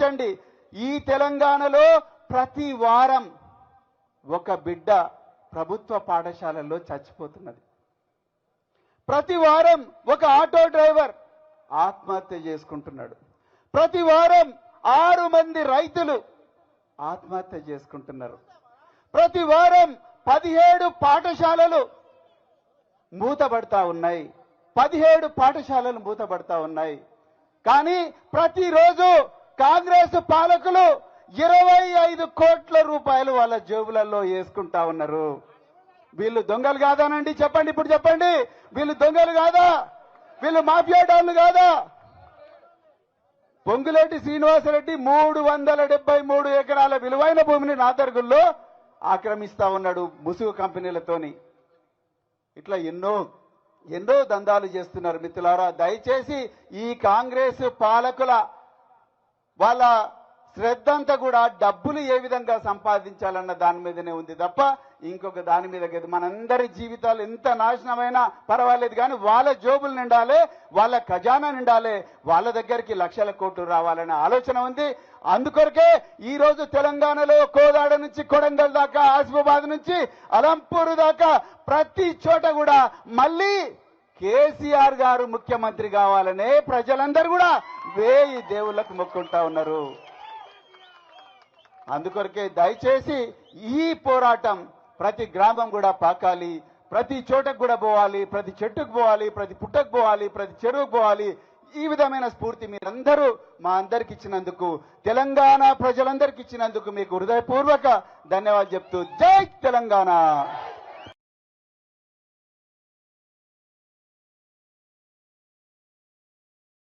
గమనించండి, ఈ తెలంగాణలో ప్రతి వారం ఒక బిడ్డ ప్రభుత్వ పాఠశాలల్లో చచ్చిపోతున్నది. ప్రతి వారం ఒక ఆటో డ్రైవర్ ఆత్మహత్య చేసుకుంటున్నాడు. ప్రతి వారం 6 మంది రైతులు ఆత్మహత్య చేసుకుంటున్నారు. ప్రతి వారం 17 పాఠశాలలు మూతపడతా ఉన్నాయి. 17 పాఠశాలలు మూతపడతా ఉన్నాయి. కానీ ప్రతిరోజు కాంగ్రెస్ పాలకులు 25 కోట్ల రూపాయలు వాళ్ళ జేబులలో వేసుకుంటా ఉన్నారు. వీళ్ళు దొంగలు కాదానండి? చెప్పండి, ఇప్పుడు చెప్పండి. వీళ్ళు దొంగలు కాదా? వీళ్ళు మాఫియా డాన్లు కాదా? పొంగులేటి శ్రీనివాసరెడ్డి 373 ఎకరాల విలువైన భూమిని నాదర్గుల్లో ఆక్రమిస్తా ఉన్నాడు ముసుగు కంపెనీలతోని. ఇట్లా ఎన్నో దందాలు చేస్తున్నారు. మిత్రులారా, దయచేసి ఈ కాంగ్రెస్ పాలకుల వాళ్ళ శ్రద్ధ అంతా కూడా డబ్బులు ఏ విధంగా సంపాదించాలన్న దాని మీదనే ఉంది తప్ప ఇంకొక దాని మీద కాదు. మనందరి జీవితాలు ఎంత నాశనమైనా పర్వాలేదు, కానీ వాళ్ళ జోబులు నిండాలి, వాళ్ళ ఖజానా నిండాలి, వాళ్ళ దగ్గరికి లక్షల కోట్లు రావాలనే ఆలోచన ఉంది. అందుకొరకే ఈ రోజు తెలంగాణలో కోదాడ నుంచి కొడంగల్ దాకా, ఆసిఫాబాద్ నుంచి అలంపూర్ దాకా ప్రతి చోట కూడా మళ్ళీ కేసీఆర్ గారు ముఖ్యమంత్రి కావాలనే ప్రజలందరూ కూడా 1000 దేవుళ్ళకు మొక్కుంటా ఉన్నారు. అందుకొరకే దయచేసి ఈ పోరాటం ప్రతి గ్రామం కూడా పాకాలి, ప్రతి చోటకు కూడా పోవాలి, ప్రతి చెట్టుకు పోవాలి, ప్రతి పుట్టకు పోవాలి, ప్రతి చెరువుకు పోవాలి. ఈ విధమైన స్ఫూర్తి మీరందరూ మా అందరికి ఇచ్చినందుకు, తెలంగాణ ప్రజలందరికీ ఇచ్చినందుకు మీకు హృదయపూర్వక ధన్యవాదాలు చెప్తూ జై తెలంగాణ.